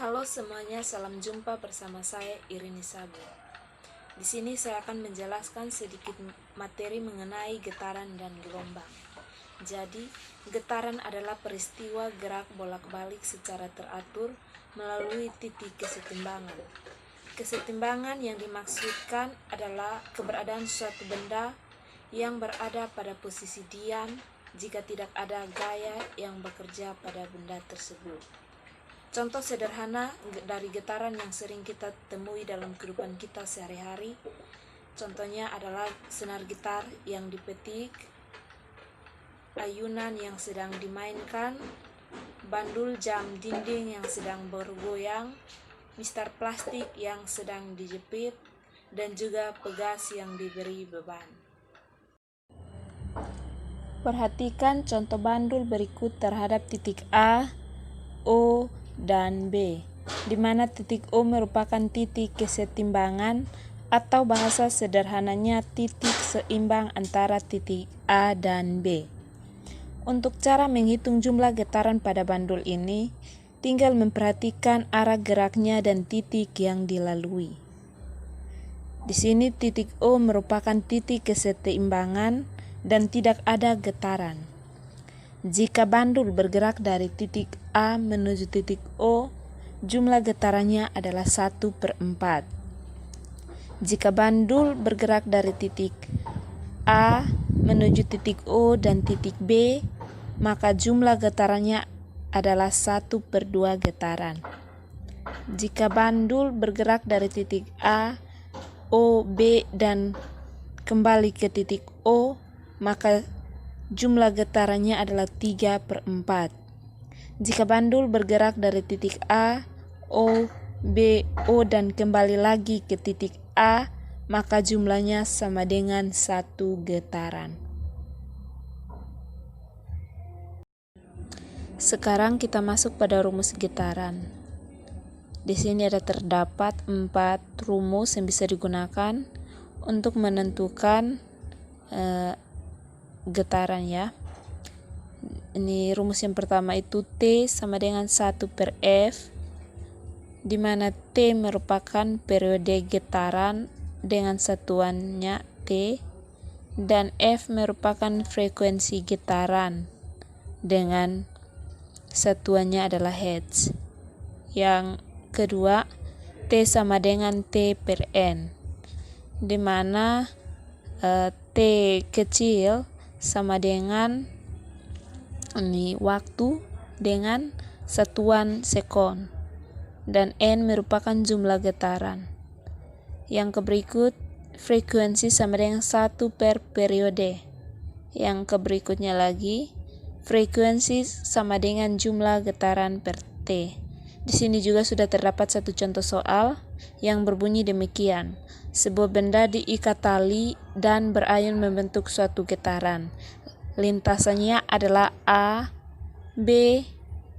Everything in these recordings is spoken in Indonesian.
Halo semuanya, salam jumpa bersama saya Irini Sabu. Di sini saya akan menjelaskan sedikit materi mengenai getaran dan gelombang. Jadi, getaran adalah peristiwa gerak bolak-balik secara teratur melalui titik kesetimbangan. Kesetimbangan yang dimaksudkan adalah keberadaan suatu benda yang berada pada posisi diam jika tidak ada gaya yang bekerja pada benda tersebut. Contoh sederhana dari getaran yang sering kita temui dalam kehidupan kita sehari-hari, contohnya adalah senar gitar yang dipetik, ayunan yang sedang dimainkan, bandul jam dinding yang sedang bergoyang, mistar plastik yang sedang dijepit, dan juga pegas yang diberi beban. Perhatikan contoh bandul berikut terhadap titik A, O, dan B, di mana titik O merupakan titik kesetimbangan atau bahasa sederhananya titik seimbang antara titik A dan B. Untuk cara menghitung jumlah getaran pada bandul ini, tinggal memperhatikan arah geraknya dan titik yang dilalui. Di sini titik O merupakan titik kesetimbangan dan tidak ada getaran. Jika bandul bergerak dari titik A menuju titik O, jumlah getarannya adalah 1/4. Jika bandul bergerak dari titik A menuju titik O dan titik B, maka jumlah getarannya adalah 1/2 getaran. Jika bandul bergerak dari titik A, O, B, dan kembali ke titik O, maka jumlah getarannya adalah 3/4. Jika bandul bergerak dari titik A, O, B, O, dan kembali lagi ke titik A, maka jumlahnya sama dengan 1 getaran. Sekarang kita masuk pada rumus getaran. Di sini terdapat 4 rumus yang bisa digunakan untuk menentukan getaran ya. Ini rumus yang pertama itu T sama dengan 1/F, di mana T merupakan periode getaran dengan satuannya T, dan F merupakan frekuensi getaran dengan satuannya adalah Hertz. Yang kedua, T sama dengan T/N, di mana T kecil sama dengan waktu dengan satuan sekon, dan N merupakan jumlah getaran. Yang berikut, frekuensi sama dengan 1 per periode. Yang berikutnya lagi, frekuensi sama dengan jumlah getaran per T. Di sini juga sudah terdapat satu contoh soal yang berbunyi demikian. Sebuah benda diikat tali dan berayun membentuk suatu getaran. Lintasannya adalah A, B,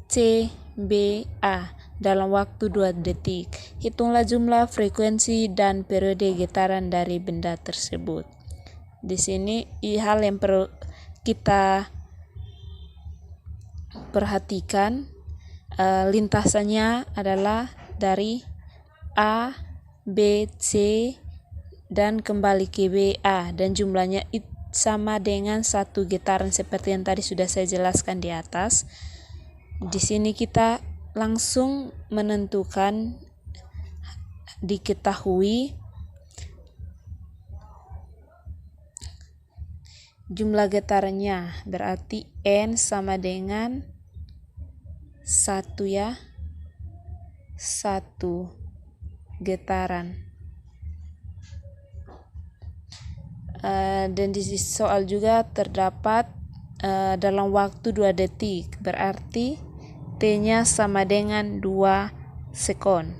C, B, A dalam waktu 2 detik. Hitunglah jumlah frekuensi dan periode getaran dari benda tersebut. Di sini hal yang perlu kita perhatikan, lintasannya adalah dari A, B, C, dan kembali ke B, A, dan jumlahnya sama dengan 1 getaran seperti yang tadi sudah saya jelaskan di atas. Di sini kita langsung menentukan, diketahui jumlah getarannya, berarti N sama dengan 1 ya, 1 getaran. Dan di soal juga terdapat dalam waktu 2 detik, berarti T-nya sama dengan 2 sekon.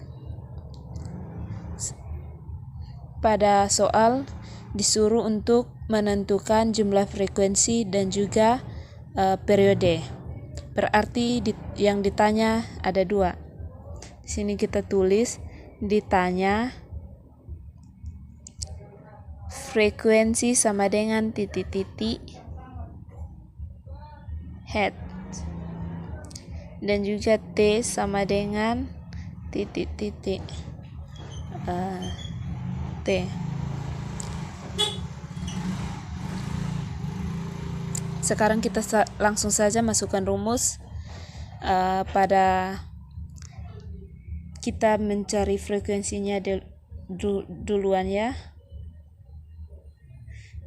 Pada soal disuruh untuk menentukan jumlah frekuensi dan juga periode, berarti yang ditanya ada 2. Di sini kita tulis, ditanya frekuensi sama dengan titik-titik Hertz, dan juga T sama dengan titik-titik T. Sekarang kita langsung saja masukkan rumus pada kita mencari frekuensinya duluan ya.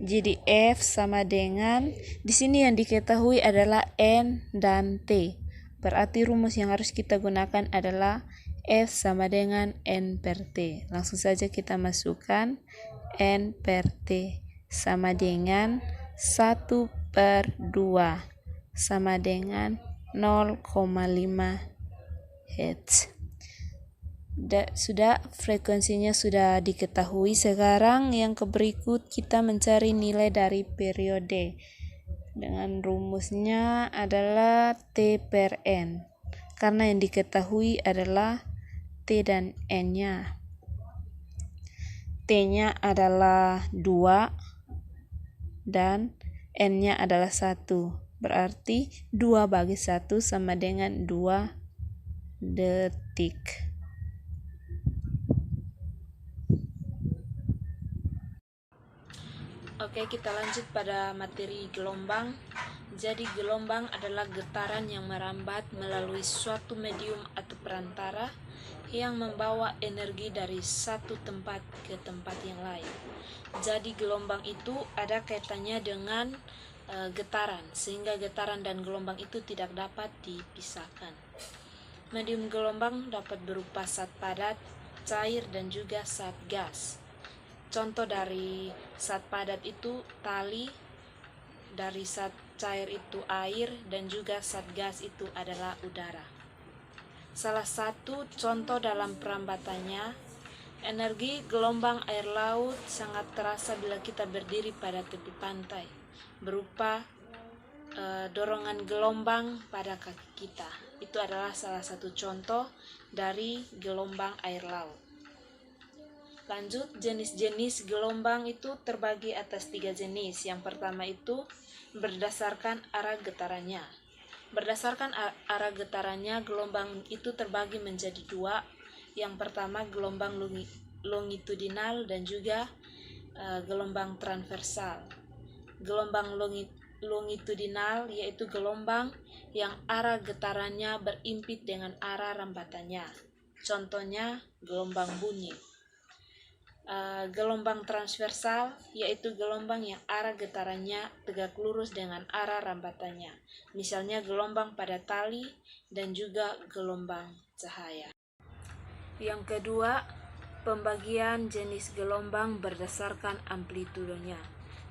Jadi F sama dengan, di sini yang diketahui adalah N dan T. Berarti rumus yang harus kita gunakan adalah F sama dengan N per T. Langsung saja kita masukkan N per T sama dengan 1/2 sama dengan 0,5 Hz. Sudah, frekuensinya sudah diketahui. Sekarang yang berikut kita mencari nilai dari periode. Dengan rumusnya adalah T per N. Karena yang diketahui adalah T dan N-nya. T-nya adalah 2 dan N-nya adalah 1. Berarti 2/1 sama dengan 2 detik. Oke, kita lanjut pada materi gelombang. Jadi gelombang adalah getaran yang merambat melalui suatu medium atau perantara yang membawa energi dari satu tempat ke tempat yang lain. Jadi gelombang itu ada kaitannya dengan getaran, sehingga getaran dan gelombang itu tidak dapat dipisahkan. Medium gelombang dapat berupa zat padat, cair, dan juga zat gas. Contoh dari zat padat itu tali, dari zat cair itu air, dan juga zat gas itu adalah udara. Salah satu contoh dalam perambatannya, energi gelombang air laut sangat terasa bila kita berdiri pada tepi pantai, berupa dorongan gelombang pada kaki kita. Itu adalah salah satu contoh dari gelombang air laut. Lanjut, jenis-jenis gelombang itu terbagi atas 3 jenis. Yang pertama itu berdasarkan arah getarannya. Berdasarkan arah getarannya, gelombang itu terbagi menjadi 2. Yang pertama gelombang longitudinal dan juga gelombang transversal. Gelombang longitudinal yaitu gelombang yang arah getarannya berimpit dengan arah rambatannya. Contohnya gelombang bunyi. Gelombang transversal yaitu gelombang yang arah getarannya tegak lurus dengan arah rambatannya. Misalnya gelombang pada tali dan juga gelombang cahaya. Yang kedua, pembagian jenis gelombang berdasarkan amplitudenya.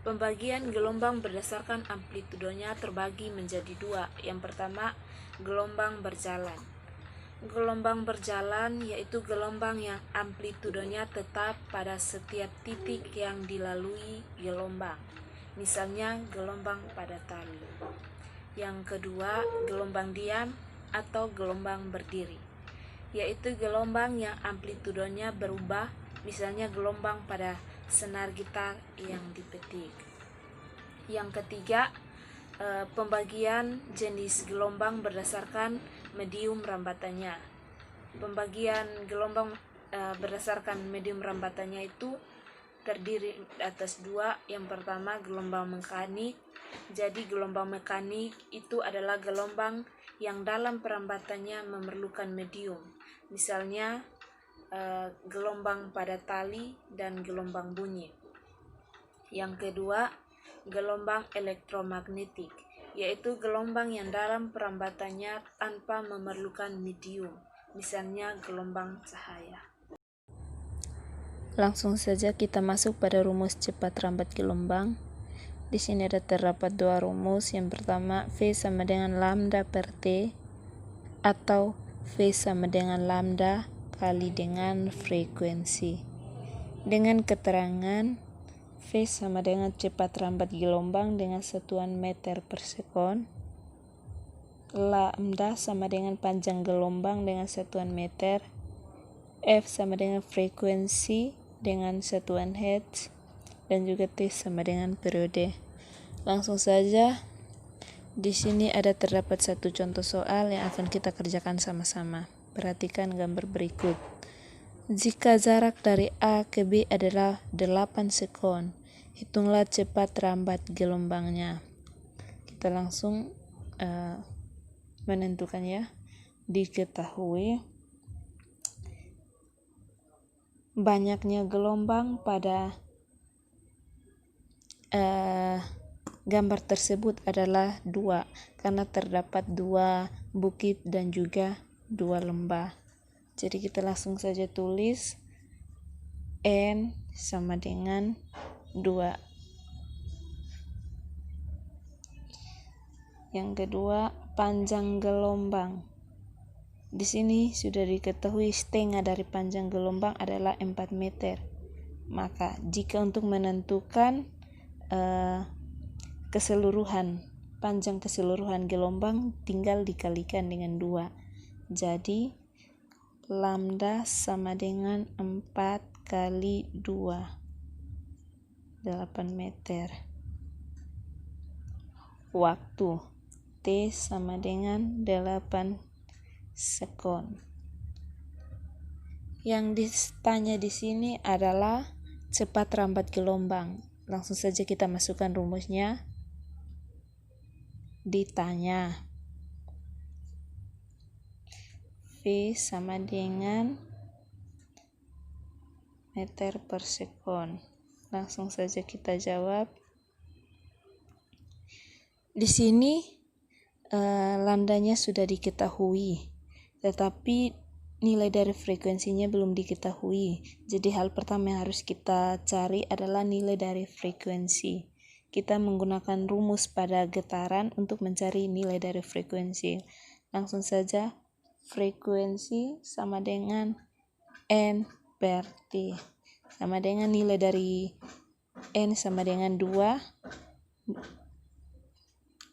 Pembagian gelombang berdasarkan amplitudenya terbagi menjadi 2. Yang pertama, gelombang berjalan. Gelombang berjalan yaitu gelombang yang amplitudenya tetap pada setiap titik yang dilalui gelombang. Misalnya gelombang pada tali. Yang kedua, gelombang diam atau gelombang berdiri, yaitu gelombang yang amplitudenya berubah, misalnya gelombang pada senar gitar yang dipetik. Yang ketiga, pembagian jenis gelombang berdasarkan medium rambatannya. Pembagian gelombang berdasarkan medium rambatannya itu terdiri atas 2. Yang pertama gelombang mekanik. Jadi gelombang mekanik itu adalah gelombang yang dalam perambatannya memerlukan medium. Misalnya gelombang pada tali dan gelombang bunyi. Yang kedua, gelombang elektromagnetik, yaitu gelombang yang dalam perambatannya tanpa memerlukan medium, misalnya gelombang cahaya. Langsung saja kita masuk pada rumus cepat rambat gelombang. Di sini ada terdapat 2 rumus. Yang pertama, V sama dengan lambda per T atau V sama dengan lambda kali dengan frekuensi. Dengan keterangan V sama dengan cepat rambat gelombang dengan satuan meter per sekon, lambda sama dengan panjang gelombang dengan satuan meter, F sama dengan frekuensi dengan satuan Hertz, dan juga T sama dengan periode. Langsung saja, di sini ada terdapat satu contoh soal yang akan kita kerjakan sama-sama. Perhatikan gambar berikut. Jika jarak dari A ke B adalah 8 sekon, hitunglah cepat rambat gelombangnya. Kita langsung menentukan ya. Diketahui banyaknya gelombang pada gambar tersebut adalah 2 karena terdapat 2 bukit dan juga 2 lembah. Jadi kita langsung saja tulis N sama dengan 2. Yang kedua, panjang gelombang. Di sini sudah diketahui setengah dari panjang gelombang adalah 4 meter. Maka jika untuk menentukan panjang keseluruhan gelombang tinggal dikalikan dengan 2. Jadi lambda sama dengan 4 kali 2, 8 meter. Waktu T sama dengan 8 sekon. Yang ditanya di sini adalah cepat rambat gelombang. Langsung saja kita masukkan rumusnya. Ditanya V sama dengan meter per sekon. Langsung saja kita jawab. Di sini lambdanya sudah diketahui, tetapi nilai dari frekuensinya belum diketahui. Jadi hal pertama yang harus kita cari adalah nilai dari frekuensi. Kita menggunakan rumus pada getaran untuk mencari nilai dari frekuensi. Langsung saja, frekuensi sama dengan N per T. Sama dengan nilai dari N sama dengan 2,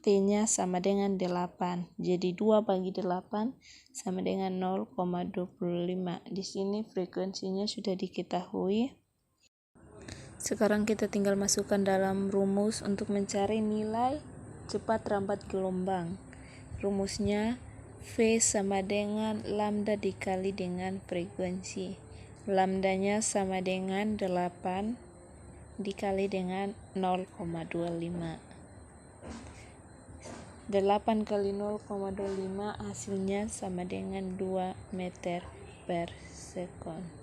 T-nya sama dengan 8. Jadi 2 bagi 8 sama dengan 0,25. Di sini frekuensinya sudah diketahui. Sekarang kita tinggal masukkan dalam rumus untuk mencari nilai cepat rambat gelombang. Rumusnya V sama dengan lambda dikali dengan frekuensi. Lambdanya sama dengan 8 dikali dengan 0,25. 8 kali 0,25 hasilnya sama dengan 2 meter per sekon.